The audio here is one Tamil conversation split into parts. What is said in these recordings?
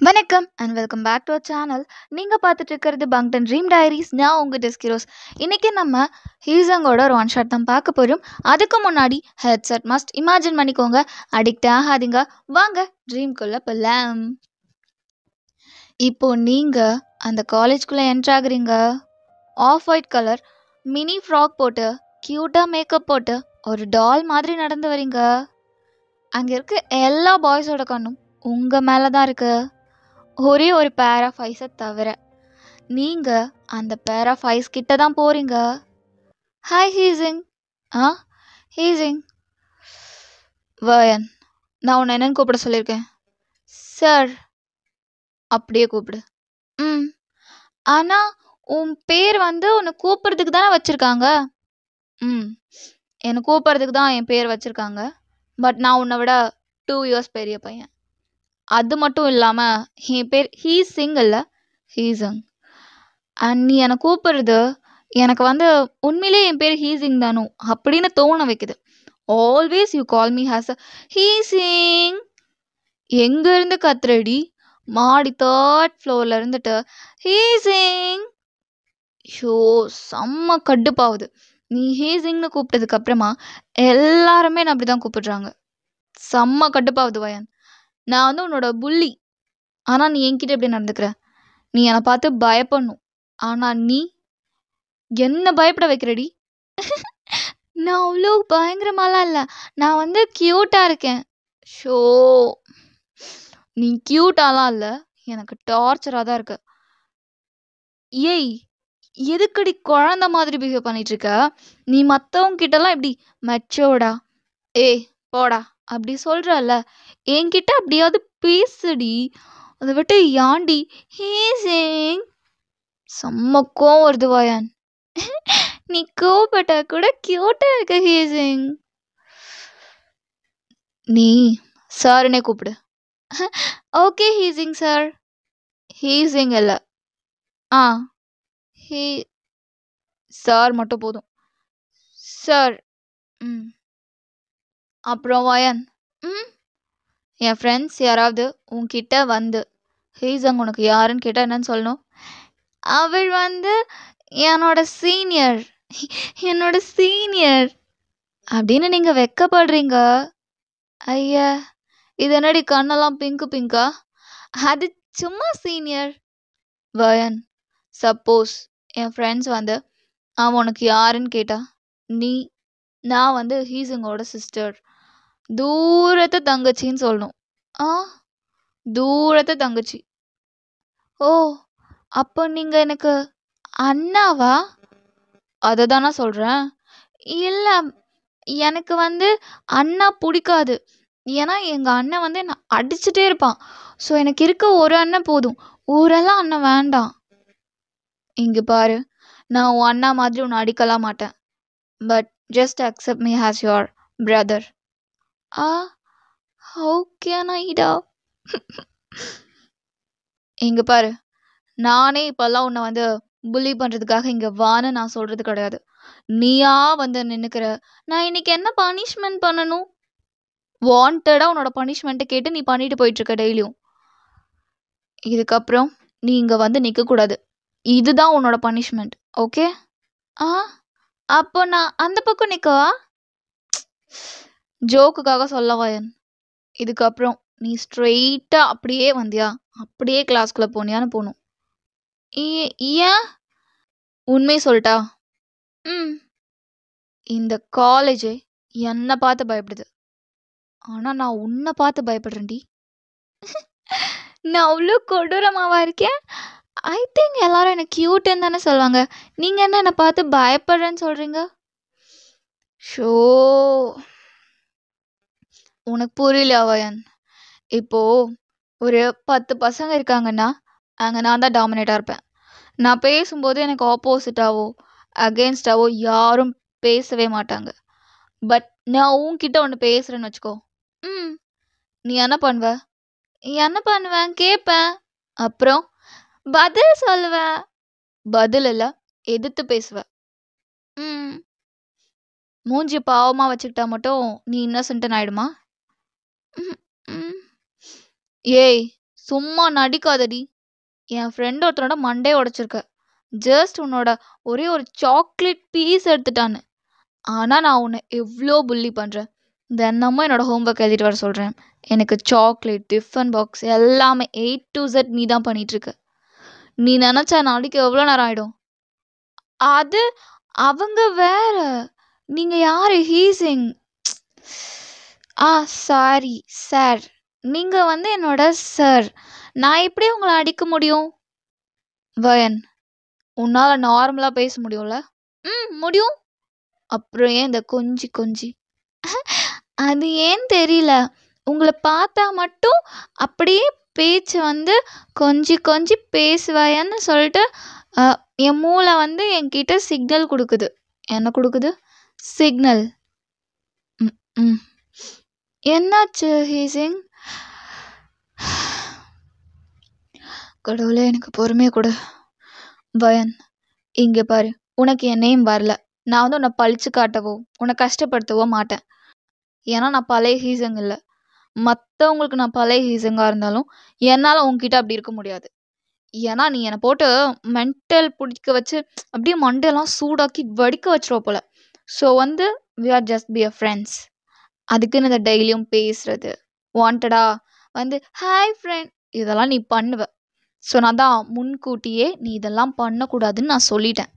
வணக்கம் and welcome back to our channel. நீங்கள் பார்த்துட்டு இருக்கிறது பங்டன் ட்ரீம் டைரிஸ். நான் உங்கள் டெஸ்கிரோஸ். இன்றைக்கி நம்ம ஹீசங்கோட ஒரு ஒன் ஷாட் தான் பார்க்க போகிறோம். அதுக்கு முன்னாடி ஹெட்செட் மஸ்ட் இமேஜின் பண்ணிக்கோங்க, அடிக்ட் ஆகாதீங்க. வாங்க ட்ரீம்குள்ளே போகலாம். இப்போது நீங்கள் அந்த காலேஜ்குள்ளே என்ட்ரு ஆகுறீங்க. Off white colour mini frock போட்டு க்யூட்டாக மேக்கப் போட்டு ஒரு டால் மாதிரி நடந்து வரீங்க. அங்கே இருக்க எல்லா பாய்ஸோட கண்ணும் உங்கள் மேலே தான் இருக்குது, ஒரே ஒரு பேர் ஆஃப் ஐஸை தவிர. நீங்கள் அந்த பேர் ஆஃப் ஐஸ் கிட்ட தான் போகிறீங்க. ஹாய் ஹீசிங். ஹீசிங். வயன், நான் உன்னை என்னன்னு கூப்பிட சொல்லியிருக்கேன்? சார். அப்படியே கூப்பிடு. ஆனால் உன் பேர் உன்னை கூப்பிட்றதுக்கு தானே வச்சுருக்காங்க. என்னை கூப்பிட்றதுக்கு தான் என் பேர் வச்சுருக்காங்க. பட் நான் உன்னை விட 2 years பெரிய பையன். அது மட்டும் இல்லாமல் என் பேர் ஹீசிங் இல்லை, ஹீசங். அண்ட் நீ என்னை கூப்பிடுறது எனக்கு உண்மையிலே என் பேர் ஹீசிங் தானோ அப்படின்னு தோண வைக்குது. Always you call me as a Heesing. எங்கேருந்து கத்துறடி? மாடி 3rd floorல இருந்துட்டு ஹீசிங். ஷோ, செம்ம கடுப்பாகுது. நீ ஹீசிங்னு கூப்பிட்டதுக்கு அப்புறமா எல்லாருமே நான் அப்படி தான் கூப்பிடுறாங்க. செம்ம கடுப்பாகுது வயன். நான் உன்னோட புள்ளி. ஆனால் நீ என்கிட்ட எப்படி நடந்துக்கிற? நீ என்னை பார்த்து பயப்படணும், ஆனால் நீ என்ன பயப்பட வைக்கிறடி? நான் அவ்வளோ பயங்கரமாலாம் இல்லை, நான் க்யூட்டாக இருக்கேன். ஷோ, நீ க்யூட்டாலாம் இல்லை, எனக்கு டார்ச்சராக தான் இருக்கு. ஏய், எதுக்கடி குழந்த மாதிரி பிஹேவ் பண்ணிட்டு இருக்க? நீ மற்றவங்க கிட்டலாம் எப்படி மெச்சோர்டா ஏய் போடா அப்படி சொல்கிறல்ல, என்கிட்ட அப்படியாவது பேசுடி. அதை விட்டு யாண்டி ஹீசிங். செம்ம கோவம் வருது வயன். நீ கோவப்பட்டா கூட க்யூட்டாக இருக்க ஹீசிங். நீ சார்னே கூப்பிடு. Okay ஹீசிங் sir. ஹீசிங் இல்லை, ஹீ சார் மட்டும் போதும். சார். அப்புறம் வயன், என் ஃப்ரெண்ட்ஸ் யாராவது உன்கிட்ட ஹீசங் உனக்கு யாருன்னு கேட்டால் என்னன்னு சொல்லணும்? அவள் என்னோட சீனியர், என்னோட சீனியர் அப்படின்னு நீங்கள் வெக்கப்படுறீங்க. ஐயா, இது என்னடி கண்ணெல்லாம் பிங்கா? அது சும்மா சீனியர். வயன், சப்போஸ் என் ஃப்ரெண்ட்ஸ் அவன் உனக்கு யாருன்னு கேட்டா நான் ஹீசங்கோட சிஸ்டர், தூரத்து தங்கச்சின்னு சொல்லணும். தூரத்து தங்கச்சி. ஓ, அப்போ நீங்கள் எனக்கு அண்ணாவா? அதை தான் நான் சொல்கிறேன். இல்லை, எனக்கு அண்ணா பிடிக்காது. ஏன்னா எங்கள் அண்ணன் என்னை அடிச்சுட்டே இருப்பான். ஸோ எனக்கு இருக்க ஒரு அண்ணன் போதும், ஊரெல்லாம் அண்ணன் வேண்டாம். இங்கே பாரு, நான் உன் அண்ணா மாதிரி உன்னை அடிக்கலாம் மாட்டேன். But just accept me as your brother. Okay நாயிடா. இங்கே பாரு, நானே இப்போல்லாம் உன்னை புள்ளி பண்ணுறதுக்காக இங்கே வான்னு நான் சொல்கிறது கிடையாது. நீயா நின்றுக்கிற. நான் இன்னைக்கு என்ன பனிஷ்மெண்ட் பண்ணணும்? வாண்டடாக உன்னோட பனிஷ்மெண்ட்டை கேட்டு நீ பண்ணிட்டு போயிட்டுருக்க டெய்லியும். இதுக்கப்புறம் நீ இங்கே நிற்கக்கூடாது. இதுதான் உன்னோட பனிஷ்மெண்ட், ஓகே? அப்போ நான் அந்த பக்கம் நிற்கவா? ஜோக்குக்காக சொல்ல வயன். இதுக்கப்புறம் நீ ஸ்ட்ரெயிட்டாக அப்படியே வந்தியா, அப்படியே கிளாஸ்குள்ளே போனியான்னு போகணும். ஏன்? உண்மை சொல்லிட்டா? இந்த காலேஜே என்னை பார்த்து பயப்படுது, ஆனால் நான் உன்னை பார்த்து பயப்படுறேன்டி. நான் அவ்வளோ கொடூரமாவா இருக்கேன்? ஐ திங்க் எல்லாரும் என்னை க்யூட்டுன்னு தானே சொல்லுவாங்க. நீங்கள் என்ன என்னை பார்த்து பயப்படுறேன்னு சொல்கிறீங்க? ஷோ, உனக்கு புரியலையா வயன்? இப்போது ஒரு 10 பசங்க இருக்காங்கன்னா அங்கே நான் தான் டாமினேட்டாக இருப்பேன். நான் பேசும்போது எனக்கு ஆப்போசிட்டாவோ அகெயின்ஸ்டாவோ யாரும் பேசவே மாட்டாங்க. பட் நான் உன்கிட்ட ஒன்று பேசுகிறேன்னு வச்சுக்கோ, நீ என்ன பண்ணுவேன்? கேட்பேன், அப்புறம் பதில் சொல்லுவேன். பதில் இல்லை, எதிர்த்து பேசுவேன். மூஞ்சி பாவமாக வச்சுக்கிட்டா மட்டும் நீ இன்னசென்ட்னு ஆயிடுமா? ஏய், சும்மா நடிக்காதடி. என் ஃப்ரெண்ட் ஒருத்தனோட மண்டையை உடைச்சிருக்க. ஜஸ்ட் உன்னோட ஒரே ஒரு சாக்லேட் பீஸ் எடுத்துட்டான்னு. ஆனால் நான் உன்னை எவ்வளோ புள்ளி பண்ணுறேன். தினமும் என்னோட ஹோம்ஒர்க் எழுதிட்டு வர சொல்கிறேன். எனக்கு சாக்லேட், டிஃபன் பாக்ஸ் எல்லாமே A to Z நீ தான் பண்ணிகிட்ருக்க. நீ நினச்சா நாளைக்கு எவ்வளோ நேரம் ஆகிடும். அது அவங்க வேற. நீங்கள் யார்? ஹீசிங். Sorry sir. நீங்கள் என்னோட சார். நான் எப்படி உங்களை அடிக்க முடியும்? வயன், உன்னால் நார்மலாக பேச முடியும்ல? முடியும். அப்புறம் ஏன் இந்த கொஞ்சி கொஞ்சி? அது ஏன் தெரியல, உங்களை பார்த்தா மட்டும் அப்படியே பேச்சு கொஞ்சி கொஞ்சி பேசுவாயன்னு சொல்லிட்டு என் மூளை என்கிட்ட சிக்னல் கொடுக்குது. என்ன கொடுக்குது? சிக்னல். என்னாச்சு ஹீசிங்? கடவுளே, எனக்கு பொறுமையை கொடு. வயன், இங்கே பாரு, உனக்கு என் நேம் வரல. நான் உன்னை பழிச்சு காட்டவோ உன்னை கஷ்டப்படுத்தவோ மாட்டேன். ஏன்னா நான் பழைய ஹீசங் இல்லை. மற்றவங்களுக்கு நான் பழைய ஹீசங்காக இருந்தாலும் என்னால் உங்ககிட்ட அப்படி இருக்க முடியாது. ஏன்னா நீ என்னை போட்டு மென்டல் பிடிக்க வச்சு அப்படியே மண்டையெல்லாம் சூடாக்கி வடிக்க வச்சிருவ போல. So we are just be a friends. அதுக்குன்னு இந்த டெய்லியும் பேசுறது, வாண்டடா ஹாய் ஃப்ரெண்ட், இதெல்லாம் நீ பண்ணுவ. ஸோ நான் தான் முன்கூட்டியே நீ இதெல்லாம் பண்ணக்கூடாதுன்னு நான் சொல்லிட்டேன்.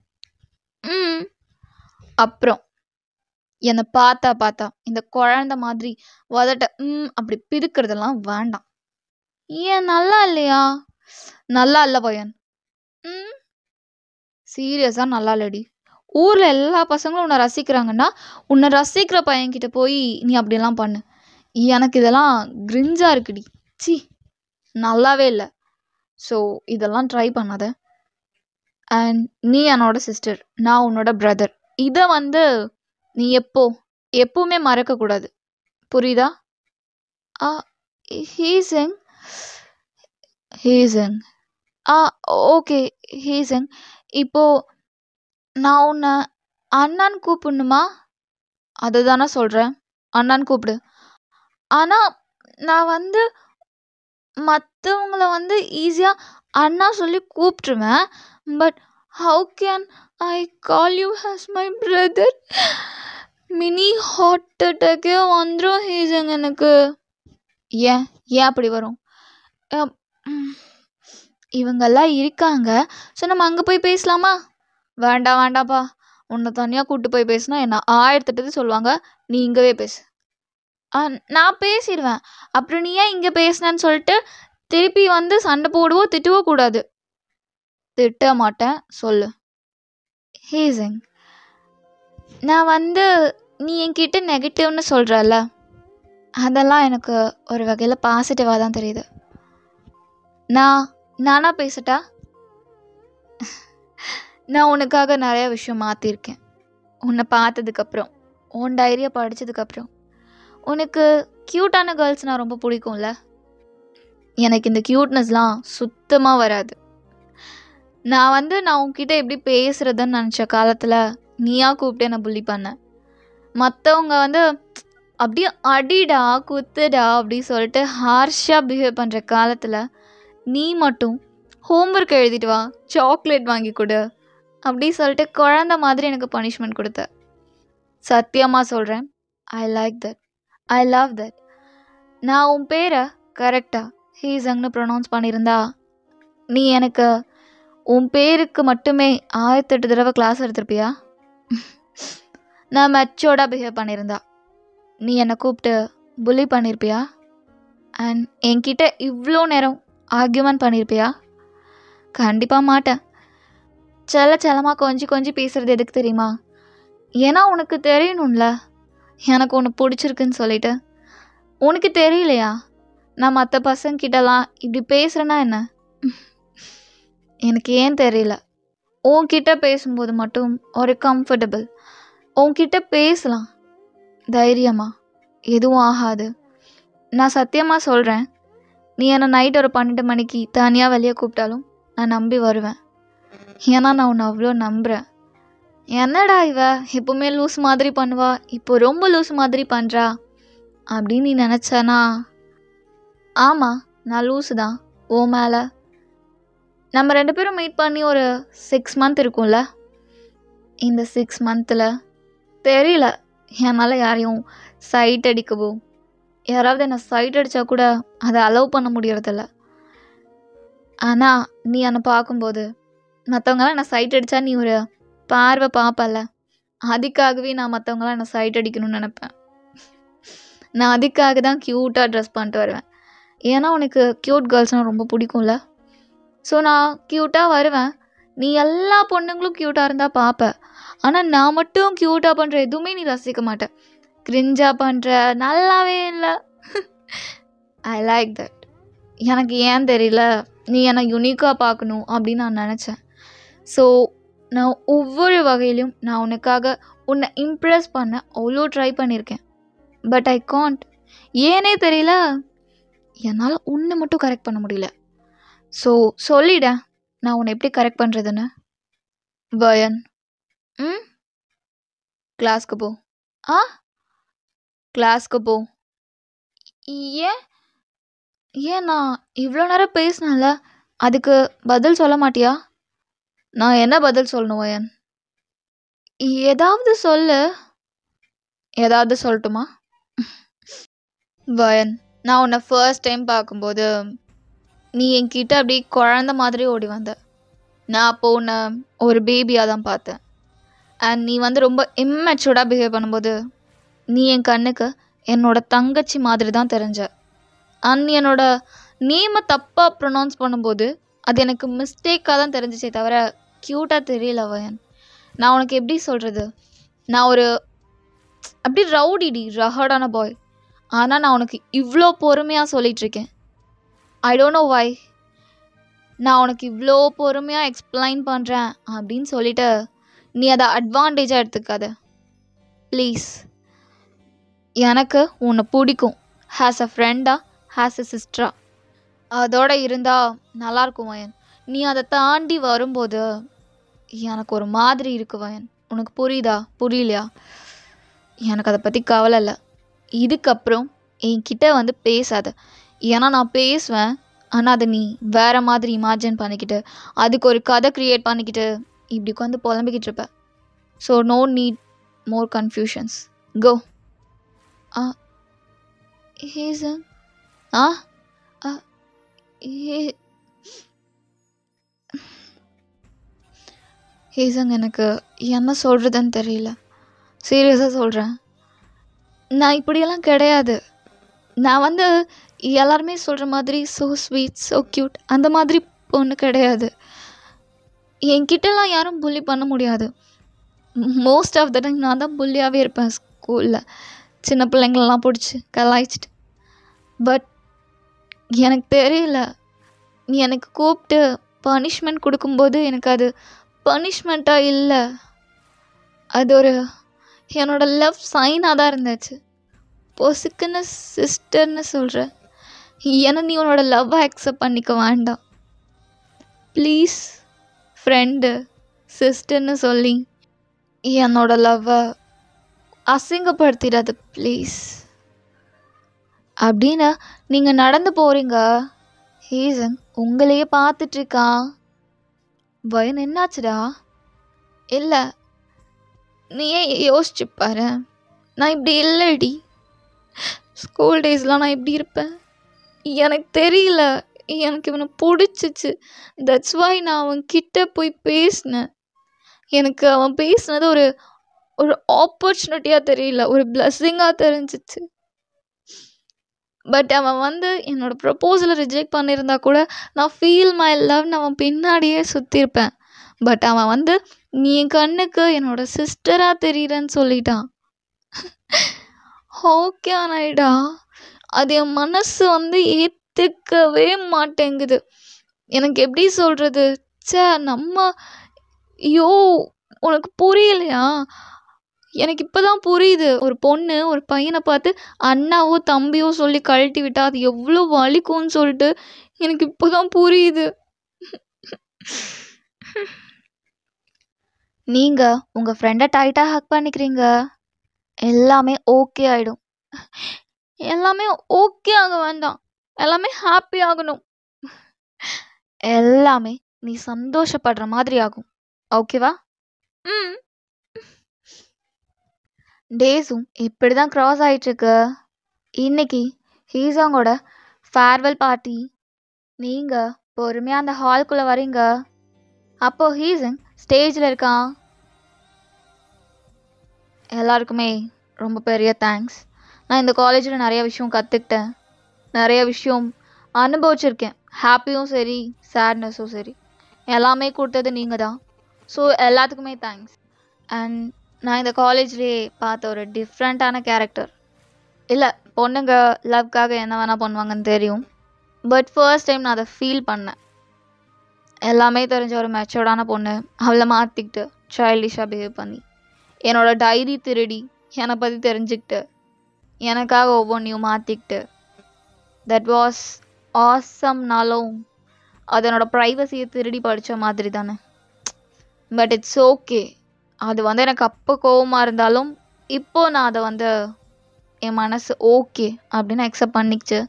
அப்புறம் என்னை பார்த்தா இந்த குழந்த மாதிரி உதட்ட அப்படி பிதுக்கிறதெல்லாம் வேண்டாம். ஏன் நல்லா இல்லையா? நல்லா இல்லை பையன். சீரியஸாக நல்லா இல்லடி. ஊரில் எல்லா பசங்களும் உன்னை ரசிக்கிறாங்கன்னா உன்னை ரசிக்கிற பையன்கிட்ட போய் நீ அப்படிலாம் பண்ணு. எனக்கு இதெல்லாம் கிரிஞ்சாக இருக்குடி. சி, நல்லாவே இல்லை. ஸோ இதெல்லாம் ட்ரை பண்ணாத. அண்ட் நீ என்னோட சிஸ்டர், நான் உன்னோட பிரதர். இதை நீ எப்பவுமே மறக்கக்கூடாது. புரியுதா? ஹீசங். ஓகே ஹீசங். இப்போ நான் உன்னை அண்ணான்னு கூப்பிடணுமா? அதை தானே சொல்கிறேன், அண்ணான்னு கூப்பிடு. ஆனால் நான் மற்றவங்கள ஈஸியாக அண்ணா சொல்லி கூப்பிட்ருவேன். But how can I call you as my brother? Mini heart அட்டாக்கே வந்துடும் ஹீசங் எனக்கு. ஏன் அப்படி வரும்? இவங்கெல்லாம் இருக்காங்க. ஸோ நம்ம அங்கே போய் பேசலாமா? வேண்டாம்ப்பா. உன்னை தனியாக கூப்பிட்டு போய் பேசினா என்ன 1008 சொல்லுவாங்க. நீ இங்கேவே பேசு. நான் பேசிடுவேன். அப்புறம் நீ ஏன் இங்கே பேசினேன்னு சொல்லிட்டு திருப்பி சண்டை போடுவோ திட்டுவோ கூடாது. திட்ட மாட்டேன், சொல்லு. ஹீசங், நான் நீ என்கிட்ட நெகட்டிவ்னு சொல்கிறல்ல, அதெல்லாம் எனக்கு ஒரு வகையில் பாசிட்டிவாக தான் தெரியுது. நானா பேசட்டா? நான் உனக்காக நிறைய விஷயம் மாற்றிருக்கேன். உன்னை பார்த்ததுக்கப்புறம், உன் டைரியை படித்ததுக்கப்புறம். உனக்கு க்யூட்டான கேர்ள்ஸ்னால் ரொம்ப பிடிக்கும்ல? எனக்கு இந்த க்யூட்னஸ்லாம் சுத்தமாக வராது. நான் நான் உன்கிட்ட எப்படி பேசுகிறதுன்னு நினச்ச காலத்தில் நீயா கூப்பிட்டு என்னை புள்ளி பண்ண. மற்றவங்க அப்படியே அடிடா குத்துடா அப்படி சொல்லிட்டு ஹார்ஷாக பிஹேவ் பண்ணுற காலத்தில் நீ மட்டும் ஹோம்ஒர்க் எழுதிட்டு வா, சாக்லேட் வாங்கி கொடு அப்படி சொல்லிட்டு குழந்த மாதிரி எனக்கு பனிஷ்மெண்ட் கொடுத்த. சத்தியமாக சொல்கிறேன், I like that, I love that. நான் உன் பேரை கரெக்டாக ஹீசங்னு ப்ரொனவுன்ஸ் பண்ணியிருந்தா நீ எனக்கு உன் பேருக்கு மட்டுமே 1008 தடவை கிளாஸ் எடுத்திருப்பியா? நான் மெச்சோர்டாக பிஹேவ் பண்ணியிருந்தா நீ என்னை கூப்பிட்டு புள்ளி பண்ணியிருப்பியா? அண்ட் என்கிட்ட இவ்வளோ நேரம் ஆர்கியூமெண்ட் பண்ணியிருப்பியா? கண்டிப்பாக மாட்டேன். செல்லமாக கொஞ்சி பேசுகிறது எதுக்கு தெரியுமா? ஏன்னா உனக்கு தெரியணும்ல எனக்கு ஒன்று பிடிச்சிருக்குன்னு சொல்லிட்டு. உனக்கு தெரியலையா நான் மற்ற பசங்கிட்டலாம் இப்படி பேசுகிறேன்னா என்ன? எனக்கு ஏன் தெரியல. உன்கிட்ட பேசும்போது மட்டும் ஒரு கம்ஃபர்டபுள். உன்கிட்ட பேசலாம் தைரியமா, எதுவும் ஆகாது. நான் சத்தியமாக சொல்கிறேன், நீ என்னை நைட் ஒரு 12 மணிக்கு தனியாக வெளியே கூப்பிட்டாலும் நான் நம்பி வருவேன். ஏன்னா நான் உன்னை அவ்வளோ நம்புகிறேன். என்னடா இவ எப்பவுமே லூஸ் மாதிரி பண்ணுவா, இப்போ ரொம்ப லூஸ் மாதிரி பண்ணுறா அப்படின்னு நீ நினச்சானா? ஆமாம், நான் லூஸு தான். உன் மேலே. நம்ம 2 பேரும் மீட் பண்ணி ஒரு 6 மந்த் இருக்கும்ல. இந்த 6 மந்தில் தெரியல, என்னால் யாரையும் சைட் அடிக்கவோ, யாராவது என்னை சைட் அடித்தா கூட அதை அலோவ் பண்ண முடியறதில்ல. ஆனால் நீ என்னை பார்க்கும்போது மற்றவங்களாம் என்னை சைட் அடித்தா நீ ஒரு பார்வை பார்ப்பல, அதுக்காகவே நான் மற்றவங்களாம் என்னை சைட் அடிக்கணும்னு நினப்பேன். நான் அதுக்காக தான் க்யூட்டாக ட்ரெஸ் பண்ணிட்டு வருவேன். ஏன்னா உனக்கு க்யூட் கேர்ள்ஸ்னால் ரொம்ப பிடிக்கும்ல. ஸோ நான் க்யூட்டாக வருவேன். நீ எல்லா பொண்ணுங்களும் க்யூட்டாக இருந்தால் பார்ப்ப. ஆனால் நான் மட்டும் க்யூட்டாக பண்ணுற எதுவுமே நீ ரசிக்க மாட்டேன். கிரிஞ்சாக பண்ணுற, நல்லாவே இல்லை. I like that. எனக்கு ஏன் தெரியல, நீ என்னை யுனிக்காக பார்க்கணும் அப்படின்னு நான் நினச்சேன். ஸோ நான் ஒவ்வொரு வகையிலும் நான் உன்னை இம்ப்ரெஸ் பண்ண அவ்வளோ ட்ரை பண்ணியிருக்கேன். But I can't. ஏனே தெரியல, என்னால் உன்னை மட்டும் கரெக்ட் பண்ண முடியல. ஸோ சொல்லிட, நான் உன்னை எப்படி கரெக்ட் பண்ணுறதுன்னு. வயன், கிளாஸ்க்கு போ. ஆ, கிளாஸ்க்கு போ. ஏன் ஏன் நான் இவ்வளோ நேரம் பேசினேன்ல, அதுக்கு பதில் சொல்ல மாட்டியா? நான் என்ன பதில் சொல்லணும் வயன்? ஏதாவது சொல்லு. ஏதாவது சொல்லட்டுமா? வயன், நான் உன்னை ஃபர்ஸ்ட் டைம் பார்க்கும்போது நீ என்கிட்ட அப்படி குழந்த மாதிரி ஓடி வந்த. நான் அப்போ உன்னை ஒரு பேபியாக தான் பார்த்தேன். அண்ட் நீ ரொம்ப இம்மெச்சூர்டாக பிஹேவ் பண்ணும்போது நீ என் கண்ணுக்கு என்னோட தங்கச்சி மாதிரி தான் தெரிஞ்ச. அண்ட் என்னோட நேமை தப்பாக ப்ரொனவுன்ஸ் பண்ணும்போது அது எனக்கு மிஸ்டேக்காக தான் தெரிஞ்சிச்சே தவிர க்யூட்டாக தெரியல வயன். நான் உனக்கு எப்படி சொல்கிறது, நான் ஒரு அப்படி ரவுடிடி, ரஹடான பாய். ஆனால் நான் உனக்கு இவ்வளோ பொறுமையாக சொல்லிகிட்ருக்கேன். ஐ டோன்ட் நோ வை. நான் உனக்கு இவ்வளோ பொறுமையாக எக்ஸ்பிளைன் பண்ணுறேன் அப்படின்னு சொல்லிட்டு நீ அதை அட்வான்டேஜாக எடுத்துக்காத ப்ளீஸ். எனக்கு உன்னை பிடிக்கும், ஹேஸ் அ ஃப்ரெண்டா, ஹேஸ் அ சிஸ்டரா. அதோட இருந்தால் நல்லாயிருக்கும் வயன். நீ அதை தாண்டி வரும்போது எனக்கு ஒரு மாதிரி இருக்கு வயன். உனக்கு புரியுதா புரியலையா? எனக்கு அதை பற்றி கவலை இல்லை. இதுக்கப்புறம் என்கிட்ட பேசாத. ஏன்னா நான் பேசுவேன், ஆனால் அதை நீ வேறு மாதிரி இமேஜின் பண்ணிக்கிட்டு அதுக்கு ஒரு கதை க்ரியேட் பண்ணிக்கிட்டு இப்படி உட்காந்து புலம்பிக்கிட்டு இருப்ப. So no need more confusions. Go. ஹேசன், ஹேசன், எனக்கு என்ன சொல்கிறதுன்னு தெரியல. சீரியஸாக சொல்கிறேன், நான் இப்படியெல்லாம் கிடையாது. நான் எல்லாருமே சொல்கிற மாதிரி ஸோ ஸ்வீட், ஸோ க்யூட் அந்த மாதிரி பொண்ணு கிடையாது. என்கிட்டலாம் யாரும் புள்ளி பண்ண முடியாது. மோஸ்ட் ஆஃப் த டைம் நான் தான் புள்ளியாகவே இருப்பேன் ஸ்கூலில், சின்ன பிள்ளைங்களெலாம் பிடிச்சி கலாய்ச்சிட்டு. பட் எனக்கு தெரியல, நீ எனக்கு கூப்பிட்டு பனிஷ்மெண்ட் கொடுக்கும்போது எனக்கு அது பனிஷ்மெண்ட்டாக இல்லை, அது என்னோட லவ் சைனாக தான் இருந்துச்சு. பொசுக்குன்னு சிஸ்டர்னு சொல்கிற, ஏன்னா நீ உன்னோட லவ்வை அக்செப்ட் பண்ணிக்க வேண்டாம் ப்ளீஸ். ஃப்ரெண்டு சிஸ்டர்னு சொல்லி என்னோட லவ்வை அசிங்கப்படுத்திடாது ப்ளீஸ். அப்படின்னு நீங்கள் நடந்து போகிறீங்க. ஹேசன் உங்களையே பார்த்துட்ருக்கா. வயன், என்னாச்சுடா? இல்லை, நீ ஏன் யோசிச்சு பாரு, நான் இப்படி இல்லைடி. ஸ்கூல் டேஸ்லாம் நான் இப்படி இருப்பேன். எனக்கு தெரியல, எனக்கு இவனை பிடிச்சிச்சு. தட்ஸ் வை நான் அவன்கிட்ட போய் பேசினேன். எனக்கு அவன் பேசினது ஒரு ஆப்பர்ச்சுனிட்டியாக தெரியல, ஒரு பிளஸ்ஸிங்காக தெரிஞ்சிச்சு. பட் அவன் என்னோடய ப்ரப்போசலை ரிஜெக்ட் பண்ணியிருந்தா கூட நான் ஃபீல் மை லவ்னு அவன் பின்னாடியே சுற்றிருப்பேன். பட் அவன் நீ என் கண்ணுக்கு என்னோட சிஸ்டராக தெரியுறேன்னு சொல்லிட்டான். ஓகே ஆனாயிடா, அது என் மனசு ஏற்றுக்கவே மாட்டேங்குது. எனக்கு எப்படி சொல்கிறது? ஐயோ, உனக்கு புரியலையா? எனக்கு இப்போ தான் புரியுது. ஒரு பொண்ணு ஒரு பையனை பார்த்து அண்ணாவோ தம்பியோ சொல்லி கழட்டி விட்டா அது எவ்வளோ வலிக்கும்னு சொல்லிட்டு எனக்கு இப்போ தான் புரியுது. நீங்கள் உங்கள் ஃப்ரெண்டை டைட்டாக ஹக் பண்ணிக்கிறீங்க, எல்லாமே ஓகே ஆகிடும். எல்லாமே ஓகே ஆக வேண்டாம், எல்லாமே ஹாப்பி ஆகணும். எல்லாமே நீ சந்தோஷப்படுற மாதிரி ஆகும். ஓகேவா? ம். டேஸும் இப்படி தான் க்ராஸ் ஆயிட்டுருக்கு. இன்னைக்கு ஹீசாங்கோட ஃபேர்வெல் பார்ட்டி. நீங்கள் பொறுமையாக அந்த ஹால்குள்ளே வரீங்க. அப்போ ஹீசங் ஸ்டேஜில் இருக்கான். எல்லாருக்குமே ரொம்ப பெரிய தேங்க்ஸ். நான் இந்த காலேஜில் நிறைய விஷயம் கற்றுக்கிட்டேன், நிறைய விஷயம் அனுபவிச்சிருக்கேன். ஹாப்பியும் சரி, சேட்னஸும் சரி, எல்லாமே கொடுத்தது நீங்கள் தான். ஸோ எல்லாத்துக்குமே தேங்க்ஸ். அண்ட் நான் இந்த காலேஜ்லேயே பார்த்த ஒரு டிஃப்ரெண்ட்டான கேரக்டர். இல்லை, பொண்ணுங்க லவ்க்காக என்ன வேணால் பண்ணுவாங்கன்னு தெரியும். பட் ஃபர்ஸ்ட் டைம் நான் அதை ஃபீல் பண்ணேன். எல்லாமே தெரிஞ்ச ஒரு மெச்சூர்டான பொண்ணு அவளை மாற்றிக்கிட்டு சைல்டிஷாக பிஹேவ் பண்ணி என்னோட டைரி திருடி என்னை பற்றி தெரிஞ்சுக்கிட்டு எனக்காக ஒவ்வொன்றையும் மாற்றிக்கிட்டு தட் வாஸ் ஆசம்னாலும் அது என்னோட ப்ரைவசியை திருடி படித்த மாதிரி தானே. But it's okay. அது வந்து எனக்கு அப்போ கோவமாக இருந்தாலும் இப்போது நான் அதை என் மனசு ஓகே அப்படின்னு அக்செப்ட் பண்ணிக்கிச்சு.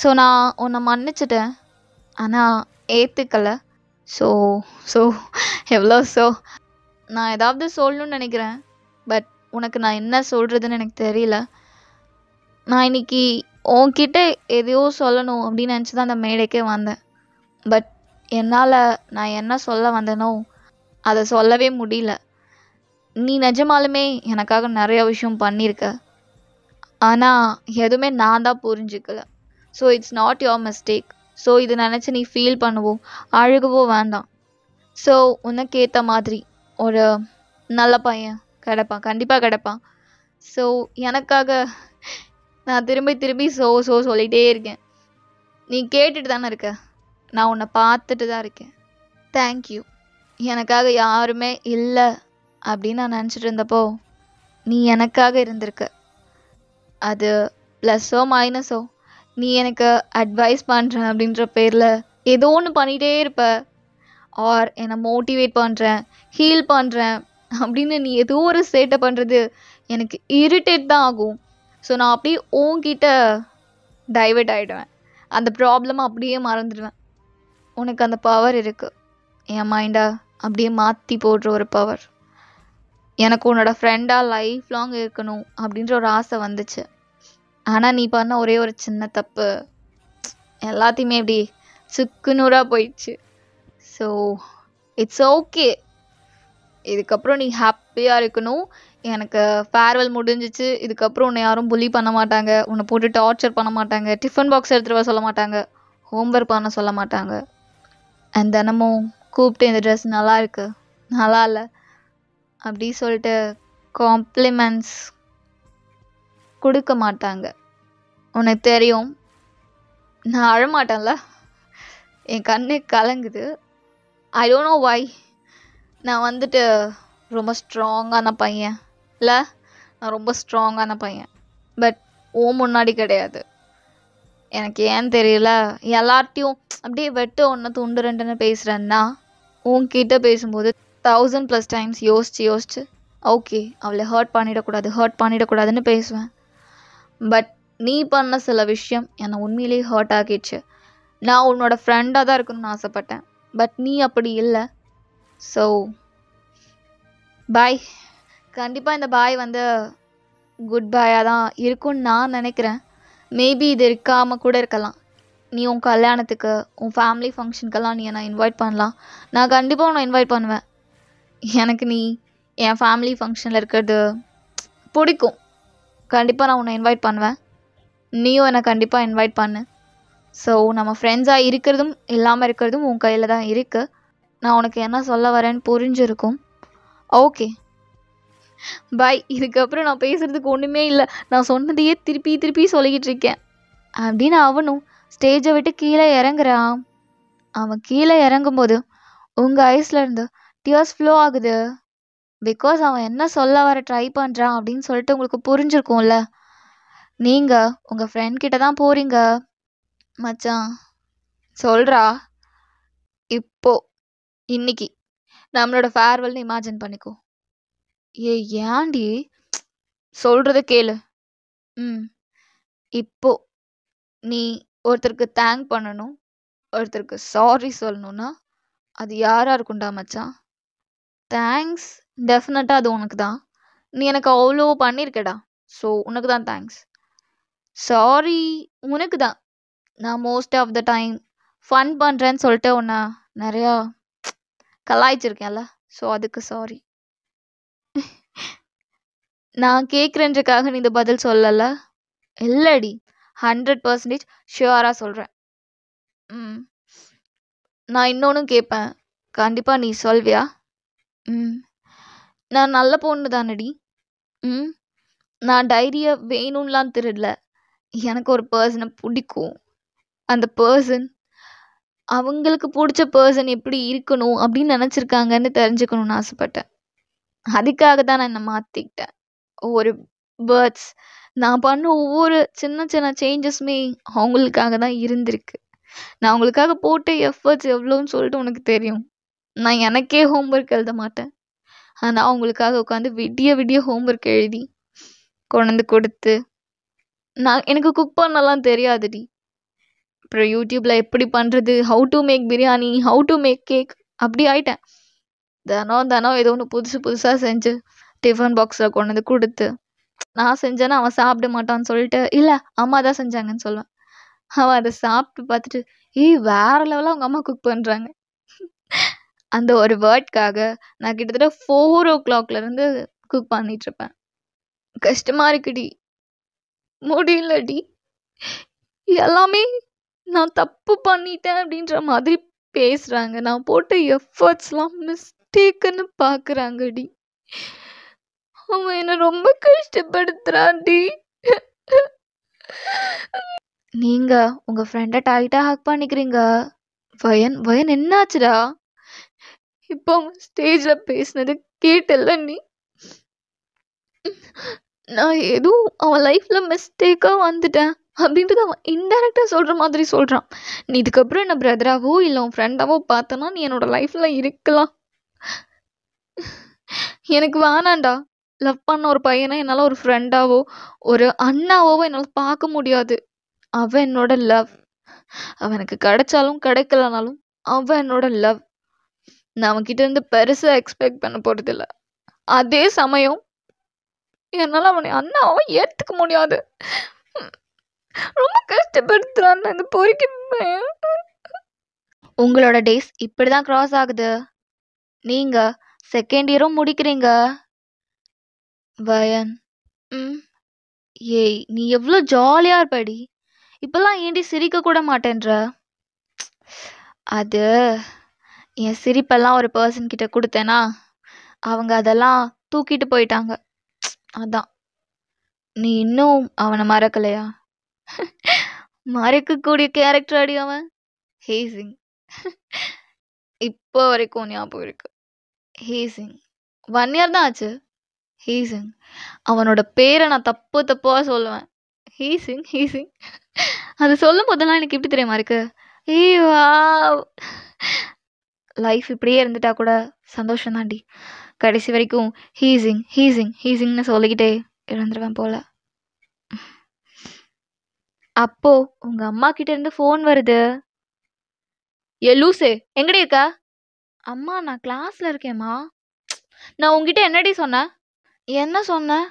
ஸோ நான் உன்னை மன்னிச்சிட்டேன், ஆனால் ஏற்றுக்கலை. ஸோ ஸோ ஸோ நான் ஏதாவது சொல்லணும்னு நினைக்கிறேன். பட் உனக்கு நான் என்ன சொல்கிறதுன்னு எனக்கு தெரியல. நான் இன்னைக்கு உன்கிட்ட எதையோ சொல்லணும் அப்படின்னு நினச்சி தான் அந்த மேடைக்கே வந்தேன். பட் என்னால் நான் என்ன சொல்ல வந்தேனோ அதை சொல்லவே முடியல. நீ நிஜமாலுமே எனக்காக நிறைய விஷயம் பண்ணியிருக்க, ஆனால் எதுவுமே நான் தான் புரிஞ்சுக்கல. So it's not your mistake. So இது நினச்சி நீ ஃபீல் பண்ணவோ அழுகவோ வேண்டாம். ஸோ உனக்கு ஏற்ற மாதிரி ஒரு நல்ல பையன் கிடைப்பான், கண்டிப்பாக கிடைப்பான். ஸோ எனக்காக நான் திரும்பி திரும்பி சொல்லிகிட்டே இருக்கேன். நீ கேட்டுட்டு தானே இருக்க, நான் உன்னை பார்த்துட்டு தான் இருக்கேன். தேங்க்யூ. எனக்காக யாருமே இல்லை அப்படின்னு நான் நினச்சிட்டு இருந்தப்போ நீ எனக்காக இருந்திருக்க. அது ப்ளஸ்ஸோ மைனஸோ நீ எனக்கு அட்வைஸ் பண்ணுறேன் அப்படின்ற பேரில் ஏதோ ஒன்று பண்ணிகிட்டே இருப்ப. ஆர் என்னை மோட்டிவேட் பண்ணுறேன், ஹீல் பண்ணுறேன் அப்படின்னு நீ ஏதோ ஒரு சேட்டை பண்ணுறது எனக்கு இரிட்டேட் தான் ஆகும். ஸோ நான் அப்படியே உன்கிட்ட டைவர்ட் ஆகிடுவேன், அந்த ப்ராப்ளமை அப்படியே மறந்துடுவேன். உனக்கு அந்த பவர் இருக்குது, என் மைண்டை அப்படியே மாற்றி போடுற ஒரு பவர். எனக்கு உன்னோட ஃப்ரெண்டாக லைஃப் லாங் இருக்கணும் அப்படின்ற ஒரு ஆசை வந்துச்சு. ஆனால் நீ பண்ண ஒரே ஒரு சின்ன தப்பு எல்லாத்தையுமே எப்படி சுக்குநூறாக போயிடுச்சு. So it's okay. இதுக்கப்புறம் நீ ஹாப்பியாக இருக்கணும். எனக்கு ஃபேர்வெல் முடிஞ்சிச்சு. இதுக்கப்புறம் உன்னை யாரும் புலி பண்ண மாட்டாங்க, உன்னை போட்டு டார்ச்சர் பண்ண மாட்டாங்க, டிஃபன் பாக்ஸ் எடுத்துகிட்டு வர சொல்ல மாட்டாங்க, ஹோம்ஒர்க் பண்ண சொல்ல மாட்டாங்க. அண்ட் தினமும் கூப்பிட்டு இந்த ட்ரெஸ் நல்லா இருக்கு, நல்லா இல்லை அப்படி சொல்லிட்டு காம்ப்ளிமெண்ட்ஸ் கொடுக்க மாட்டாங்க. உனக்கு தெரியும் நான் அழமாட்டேன்ல, என் கண்ணு கலங்குது. I don't know why. நான் ரொம்ப ஸ்ட்ராங்கான பையன் இல்லை, நான் ரொம்ப ஸ்ட்ராங்கான பையன். பட் முன்னாடி கிடையாது. எனக்கு ஏன் தெரியல, எல்லார்ட்டையும் அப்படியே வெட்டு ஒன்று துண்டு ரெண்டுன்னு பேசுகிறேன்னா உன்கிட்ட பேசும்போது 1000+ டைம்ஸ் யோசிச்சு ஓகே அவளை ஹர்ட் பண்ணிடக்கூடாதுன்னு பேசுவேன். பட் நீ பண்ண சில விஷயம் என்னை உண்மையிலேயே ஹர்ட் ஆகிடுச்சு. நான் உன்னோட ஃப்ரெண்டாக தான் இருக்கணும்னு ஆசைப்பட்டேன், பட் நீ அப்படி இல்லை. So bye. கண்டிப்பாக இந்த பாய் குட் பாயாக தான் இருக்கும்னு நான் நினைக்கிறேன். மேபி இது இருக்காமல் கூட இருக்கலாம். நீ உன் கல்யாணத்துக்கு, உன் ஃபேமிலி ஃபங்க்ஷனுக்கெல்லாம் நீ என்னை இன்வைட் பண்ணலாம். நான் கண்டிப்பாக உன்னை இன்வைட் பண்ணுவேன். எனக்கு நீ என் ஃபேமிலி ஃபங்க்ஷனில் இருக்கிறது பிடிக்கும். கண்டிப்பாக நான் உன்னை இன்வைட் பண்ணுவேன், நீயும் என்னை கண்டிப்பாக இன்வைட் பண்ணு. ஸோ நம்ம ஃப்ரெண்ட்ஸாக இருக்கிறதும் இல்லாமல் இருக்கிறதும் உன் கையில் தான் இருக்குது. நான் உனக்கு என்ன சொல்ல வரேன்னு புரிஞ்சிருக்கும். Okay bye. இதுக்கப்புறம் நான் பேசுகிறதுக்கு ஒன்றுமே இல்லை, நான் சொன்னதையே திருப்பி சொல்லிக்கிட்டு இருக்கேன் அப்படின்னு அவனும் ஸ்டேஜை விட்டு கீழே இறங்குறான். அவன் கீழே இறங்கும்போது உங்கள் ஐஸ்லேருந்து டியர்ஸ் ஃப்ளோ ஆகுது. பிகாஸ் அவன் என்ன சொல்ல வர ட்ரை பண்ணுறான் அப்படின்னு சொல்லிட்டு உங்களுக்கு புரிஞ்சிருக்கும்ல. நீங்கள் உங்கள் ஃப்ரெண்ட் கிட்ட தான் போகிறீங்க. மச்சான் சொல்கிறா, இன்னைக்கு நம்மளோட ஃபேர்வெல்னு இமேஜின் பண்ணிக்கோ. ஏன்டி சொல்கிறத கேளு. இப்போ நீ ஒருத்தருக்கு தேங்க் பண்ணணும். ஒருத்தருக்கு சாரி சொல்லணும்னா அது யாரா இருக்கும்டா மச்சான்? தேங்க்ஸ் டெஃபினட்டா அது உனக்கு தான். நீ எனக்கு அவ்வளோ பண்ணியிருக்கடா. ஸோ உனக்கு தான் தேங்க்ஸ். சாரி உனக்கு தான். நான் most of the time fun பண்ணுறேன்னு சொல்லிட்டு உன்னை நிறையா கலாய்ச்சிருக்கேன்ல. ஸோ அதுக்கு சாரி. நான் கேட்குறேன்றக்காக நீ இந்த பதில் சொல்லல. இல்லடி, 100% ஷியோராக சொல்கிறேன். ம். நான் இன்னொன்னும் கேட்பேன். கண்டிப்பாக நீ சொல்வியா? ம். நான் நல்ல பொண்ணு தானடி. ம். நான் டைரியை வேணும்லாம் திருடல. எனக்கு ஒரு பர்சனை பிடிக்கும். அந்த பர்சன் அவங்களுக்கு பிடிச்ச பர்சன் எப்படி இருக்கணும் அப்படின்னு நினச்சிருக்காங்கன்னு தெரிஞ்சுக்கணும்னு ஆசைப்பட்டேன். அதுக்காக தான் நான் என்னை மாற்றிக்கிட்டேன். ஒவ்வொரு வேர்ட்ஸ் நான் பண்ண ஒவ்வொரு சின்ன சின்ன சேஞ்சஸுமே அவங்களுக்காக தான் இருந்திருக்கு. நான் அவங்களுக்காக போட்ட எஃபர்ட்ஸ் எவ்வளோன்னு சொல்லிட்டு உனக்கு தெரியும். நான் எனக்கே ஹோம்ஒர்க் எழுத மாட்டேன். ஆனால் அவங்களுக்காக உட்காந்து விடிய விடிய ஹோம்ஒர்க் எழுதி கொண்டு கொடுத்து எனக்கு குக் பண்ணலாம் தெரியாதுடி. அப்புறம் யூடியூப்பில் எப்படி பண்ணுறது, how to make biryani, how to make cake அப்படி ஆயிட்டேன். தினம் ஏதோ ஒன்று புதுசாக செஞ்சு டிஃபன் பாக்ஸில் கொண்டு கொடுத்து நான் செஞ்சேன்னா அவன் சாப்பிட மாட்டான்னு சொல்லிட்டு இல்லை அம்மா தான் செஞ்சாங்கன்னு சொல்லுவேன். அவன் அதை சாப்பிட்டு பார்த்துட்டு வேற லெவலாக அவங்க அம்மா குக் பண்ணுறாங்க. அந்த ஒரு வேர்ட்காக நான் கிட்டத்தட்ட 4 o'clockலேருந்து குக் பண்ணிகிட்ருப்பேன். கஷ்டமாக இருக்குடி, முடியலடி. எல்லாமே நான் தப்பு பண்ணிட்டேன் அப்படின்ற மாதிரி பேசுகிறாங்க. நான் போட்ட எஃபர்ட்ஸ்லாம் மிஸ்டேக்குன்னு பார்க்குறாங்கடி. அவன் என்னை ரொம்ப கஷ்டப்படுத்துறான்டி. நீங்கள் உங்கள் ஃப்ரெண்டை டைட்டாக ஹக் பண்ணிக்கிறீங்க. வயன் என்னாச்சுடா? இப்போ ஸ்டேஜில் பேசினது கேட்டல நீ? நான் எதுவும் அவன் லைஃப்பில் மிஸ்டேக்காக வந்துட்டேன் அப்படின்றது அவன் இன்டெரக்டாக சொல்கிற மாதிரி சொல்கிறான். நீ இதுக்கப்புறம் என்ன பிரதராவோ இல்லை உன் ஃப்ரெண்டாவோ பார்த்தனா நீ என்னோட லைஃப்பில் இருக்கலாம். எனக்கு வேணாண்டா. லவ் பண்ண ஒரு பையனை என்னால் ஒரு ஃப்ரெண்டாவோ ஒரு அண்ணாவோ என்னால் பார்க்க முடியாது. அவன் என்னோட லவ். அவனுக்கு கிடைச்சாலும் கிடைக்கலனாலும் அவன் என்னோட லவ். நான் அவன்கிட்ட இருந்து பெருசாக எக்ஸ்பெக்ட் பண்ண போகிறதில்ல. அதே சமயம் என்னால் அவனை அண்ணாவை ஏற்றுக்க முடியாது. ரொம்ப கஷ்டப்படுத்துறான் அந்த பொறுக்கி பையன். உங்களோட டேஸ் இப்படி தான் க்ராஸ் ஆகுது. நீங்கள் செகண்ட் இயரும் முடிக்கிறீங்க. வயன் ஏய் நீ எவ்வளோ ஜாலியாக இருப்படி. இப்போல்லாம் ஏண்டி சிரிக்க கூட மாட்டேன்ற? அது என் சிரிப்பெல்லாம் ஒரு பர்சன் கிட்ட கொடுத்தேனா அவங்க அதெல்லாம் தூக்கிட்டு போயிட்டாங்க. அதான். நீ இன்னும் அவனை மறக்கலையா? மறக்கக்கூடிய கேரக்டர் அடி அவன். ஹேசிங். இப்போ வரைக்கும் ஞாபகம் இருக்கு. ஹேசிங் 1 year தான் ஆச்சு. ஹேசிங். அவனோட பேரை நான் தப்பாக சொல்லுவேன். ஹேசிங். அது சொல்லும் போதெல்லாம் எனக்கு எப்படி தெரியுமா இருக்கு? வா லைஃப் இப்படியே இருந்துட்டா கூட சந்தோஷம் தாண்டி. கடைசி வரைக்கும் ஹீசிங்னு சொல்லிக்கிட்டே இழந்துருவேன் போல. அப்போ உங்க அம்மா கிட்ட இருந்து ஃபோன் வருது. லூசே எங்கடி இருக்கா? அம்மா நான் கிளாஸ்ல இருக்கேம்மா. நான் உங்ககிட்ட என்னடி சொன்னேன்? என்ன சொன்னேன்?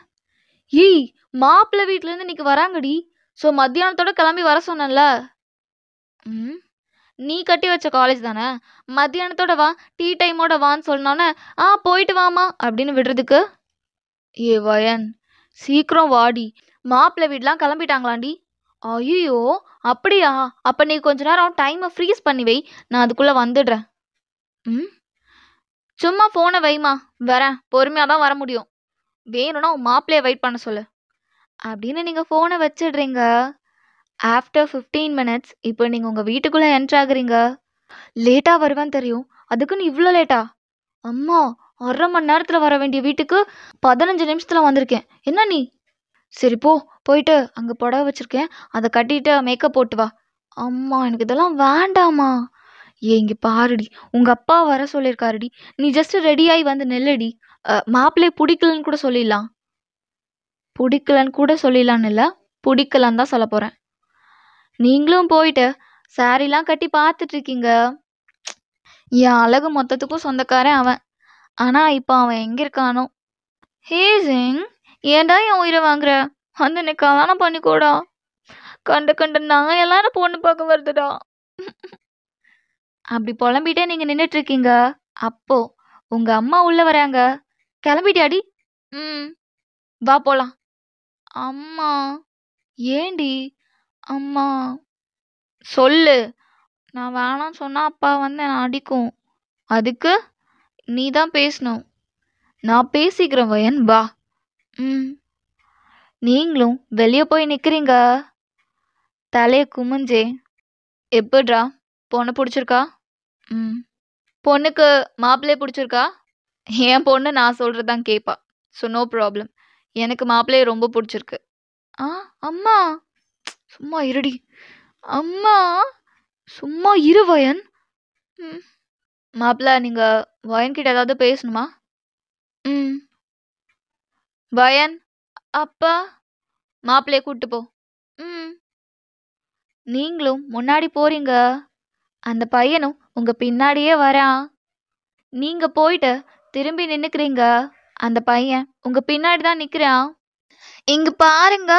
மாப்பிள்ளை வீட்டுல இருந்து இன்னைக்கு வராங்கடி. ஸோ மத்தியானத்தோட கிளம்பி வர சொன்னேன்ல. நீ கட்டி வச்ச காலேஜ் தானே. மத்தியானத்தோட வா, டீ டைமோட வான்னு சொன்னோன்னே போயிட்டு வாமா அப்படின்னு விடுறதுக்கு. வயன் சீக்கிரம் வாடி. மாப்பிள்ளை வீடெலாம் கிளம்பிட்டாங்களாண்டி. ஐயோ அப்படியா? அப்போ நீ கொஞ்ச நேரம் டைமை ஃப்ரீஸ் பண்ணி வை, நான் அதுக்குள்ளே வந்துடுறேன். சும்மா ஃபோனை வைமா, வரேன். பொறுமையாக தான் வர முடியும். வேணும்னா உன் மாப்பிள்ளையை வெயிட் பண்ண சொல்லு அப்படின்னு நீங்கள் ஃபோனை வச்சிடுறீங்க. ஆஃப்டர் 15 minutes இப்போ நீங்கள் உங்கள் வீட்டுக்குள்ளே என்ட்ராகிறீங்க. லேட்டாக வருவேன்னு தெரியும், அதுக்குன்னு இவ்வளோ லேட்டா? அம்மா 1/2 மணி நேரத்தில் வர வேண்டிய வீட்டுக்கு 15 நிமிஷத்தில் வந்திருக்கேன். என்ன நீ? சரி போயிட்டு அங்கே புடவை வச்சுருக்கேன், அதை கட்டிட்டு மேக்கப் போட்டு வா. அம்மா எனக்கு இதெல்லாம் வேண்டாமா. இங்கே பாருடி, உங்கள் அப்பா வர சொல்லியிருக்காருடி. நீ ஜஸ்ட்டு ரெடியாகி வந்து நெல்லடி. மாப்பிள்ளையை பிடிக்கலன்னு கூட சொல்லிடலாம். பிடிக்கலன்னு கூட சொல்லிடலான்னு இல்லை, பிடிக்கலன்னு தான் சொல்ல போகிறேன். நீங்களும் போயிட்டு சாரிலாம் கட்டி பார்த்துட்டு இருக்கீங்க. என் அழகு மொத்தத்துக்கும் சொந்தக்காரன் அவன். ஆனா இப்ப அவன் எங்க இருக்கானோ? ஹே சிங், ஏன்டா என் உயிரை வாங்குற? வந்து என்னை கல்யாணம் பண்ணிக்கோடா. கண்ட கண்ட நான் எல்லாரும் பொண்ணு பார்க்க வருதுடா. அப்படி புலம்பிட்டே நீங்க நின்னுட்டு இருக்கீங்க. அப்போ உங்க அம்மா உள்ள வராங்க. கிளம்பிட்டியாடி? ம், வா போலாம். அம்மா, ஏண்டி? அம்மா, சொல்லு. நான் வேணாம் சொன்னா அப்பா வந்து என்னை அடிக்கும். அதுக்கு நீ தான் பேசணும். நான் பேசிக்கிறேன் வயன், வா. ம், நீங்களும் வெளியே போய் நிக்கிறீங்க. தலைய குமிஞ்சே. எப்படிடா, பொண்ணு பிடிச்சிருக்கா? ம், பொண்ணுக்கு மாப்பிள்ளையே பிடிச்சிருக்கா? என் பொண்ணு நான் சொல்றதுதான் கேட்பா. So no problem. எனக்கு மாப்பிள்ளைய ரொம்ப பிடிச்சிருக்கு. ஆ, அம்மா, சும்மா இருடி. அம்மா, சும்மா இரு வயன். ம், மாப்பிள்ள, நீங்க வயன் கிட்ட ஏதாவது பேசணுமா? ம், வயன், அப்பா, மாப்பிள்ளைய கூட்டு போ. ம், நீங்களும் முன்னாடி போறீங்க. அந்த பையனும் உங்க பின்னாடியே வரான். நீங்க போயிட்டு திரும்பி நின்னுக்கிறீங்க. அந்த பையன் உங்க பின்னாடி தான் நிக்கிறான். இங்க பாருங்க,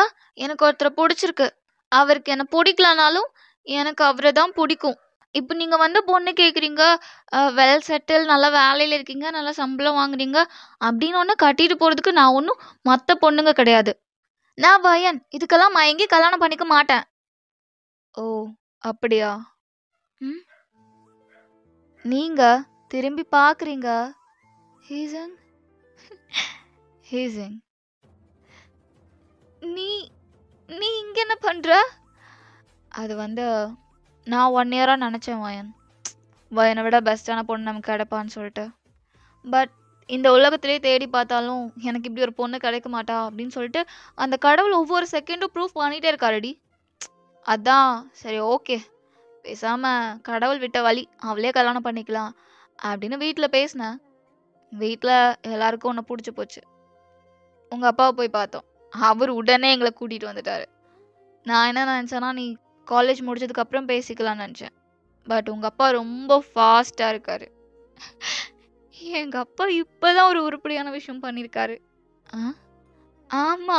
எனக்கு ஒருத்தரை பிடிச்சிருக்கு. அவருக்கு என்ன பிடிக்கலனாலும் எனக்கு அவரை தான் பிடிக்கும். இப்போ நீங்க வந்து பொண்ணு கேக்குறீங்க, வெல் செட்டில், நல்ல வேலையில இருக்கீங்க, நல்ல சம்பளம் வாங்குறீங்க அப்படின்னு ஒன்று கட்டிட்டு போறதுக்கு நான் ஒன்றும் மற்ற பொண்ணுங்க கிடையாது. நான் வயன், இதுக்கெல்லாம் மயங்கி கல்யாணம் பண்ணிக்க மாட்டேன். ஓ, அப்படியா? ம், நீங்க திரும்பி பாக்குறீங்க. ஹீசன், ஹீசன், நீ நீ இங்க என்ன பண்ற? அது வந்து நான் 1 இயரா நினைச்சேன் வயன். வயனை விட பெஸ்ட்டான பொண்ணு நமக்கு கிடைப்பான்னு சொல்லிட்டு. பட் இந்த உலகத்திலே தேடி பார்த்தாலும் எனக்கு இப்படி ஒரு பொண்ணு கிடைக்க மாட்டா அப்படின்னு சொல்லிட்டு அந்த கடவுள் ஒவ்வொரு செகண்டும் ப்ரூஃப் பண்ணிட்டே இருக்காருடி. அதான் சரி, ஓகே, பேசாம கடவுள் விட்ட வழி, அவளே கல்யாணம் பண்ணிக்கலாம் அப்படின்னு வீட்டில் பேசினேன். வீட்டில் எல்லாருக்கும் ஒன்று பிடிச்சி போச்சு. உங்க அப்பாவை போய் பார்த்தோம். அவர் உடனே எங்களை கூட்டிட்டு வந்துட்டாரு. நான் என்ன நினச்சேன்னா, நீ காலேஜ் முடிச்சதுக்கு அப்புறம் பேசிக்கலாம்னு நினச்சேன். பட் உங்க அப்பா ரொம்ப ஃபாஸ்டா இருக்காரு. எங்க அப்பா இப்பதான் ஒரு உருப்படியான விஷயம் பண்ணிருக்காரு. ஆ, ஆமா,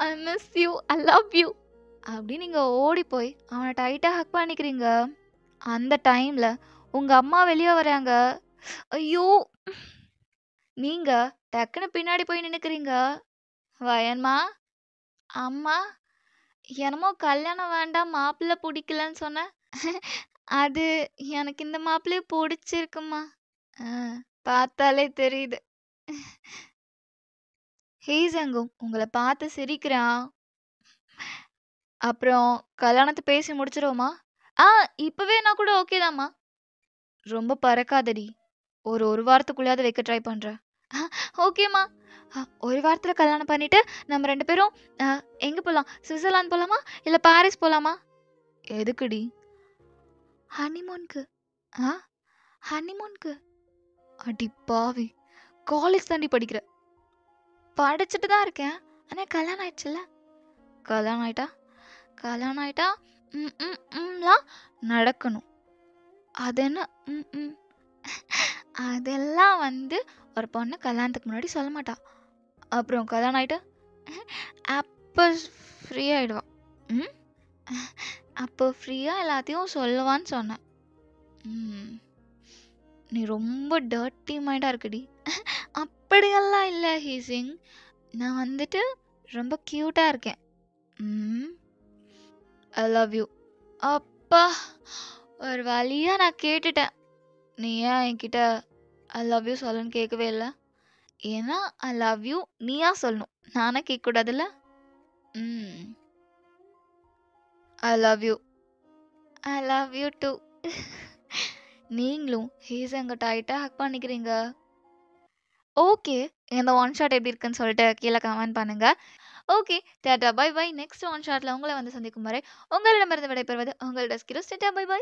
I miss you, I love you அப்படி நீங்க ஓடி போய் அவனை டைட்டா ஹக் பண்ணிக்கிறீங்க. அந்த டைம்ல உங்க அம்மா வெளியே வராங்க. ஐயோ, நீங்க டக்குன்னு பின்னாடி போய் நின்னுக்கிறீங்க. வயன்மா, அம்மா, என்னமோ கல்யாணம் வேண்டாம், மாப்பிள்ளை பிடிக்கலன்னு சொன்ன. அது எனக்கு இந்த மாப்பிள்ளைய பிடிச்சிருக்குமா. ஆ, பார்த்தாலே தெரியுது. ஹீசங்கும் உங்களை பார்த்து சிரிக்கிறான். அப்புறம் கல்யாணத்தை பேசி முடிச்சிருவோமா? ஆ, இப்பவே நான் கூட ஓகே தாம்மா. ரொம்ப பறக்காதடி. ஒரு வாரத்துக்குள்ளேயாவது வைக்க ட்ரை பண்றேன். ஓகேம்மா. ஒரு வாரத்துல கல்யாணம் பண்ணிட்டு நம்ம 2 பேரும் எங்க போலாம்? சுவிட்சர்லாந்து போலாமா? இல்ல பாரிஸ் போலாமா? எதுக்குடி? ஹனிமூனுக்கு. ஆ, ஹனிமூனுக்கு? அடி பாவி, காலேஜ் தாண்டி படிக்கிற. படிச்சுட்டு தான் இருக்கேன். ஆனா கல்யாணம் ஆயிடுச்சுல்ல. கல்யாணம் ஆயிட்டா கல்யாணம் ஆயிட்டா ம்லாம் நடக்கணும். அது என்ன? ம், அதெல்லாம் வந்து ஒரு பொண்ணு கல்யாணத்துக்கு முன்னாடி சொல்ல மாட்டா. அப்புறம் கல்யாணம் ஆயிட்டா அப்போ ஃப்ரீ ஆயிடுவா. ம், அப்போ ஃப்ரீயா எல்லாத்தையும் சொல்லுவான்னு சொன்னேன். ம், நீ ரொம்ப டர்ட்டி மைண்டா இருக்குடி. அப்படியெல்லாம் இல்லை ஹீசிங், நான் வந்துட்டு ரொம்ப க்யூட்டா இருக்கேன். ம், ஐ லவ் யூ. அப்பா, ஒரு வழியா நான் கேட்டுட்டேன். நீ ஏன் என்கிட்ட ஐ லவ் யூ சொல்லுன்னு கேட்கவே இல்லை? ஏன்னா ஐ லவ் யூ நீயா சொல்லணும், நானே கேட்கக்கூடாதுல்ல. ம், I love you. I love you too. நீங்களும் ஹீசங்க டைட்டா ஹக் பண்ணிக்கிறீங்க. ஓகே, இந்த ஒன் ஷாட் எப்படி இருக்குன்னு சொல்லிட்டு கீழே கமெண்ட் பண்ணுங்க. Okay, tata bye bye. Next one ஷாட்ல உங்களை வந்து சந்திக்கும் வரை உங்களிடமிருந்து விடைபெறுவது உங்கள் டஸ்கிரோஸ். Tata bye by.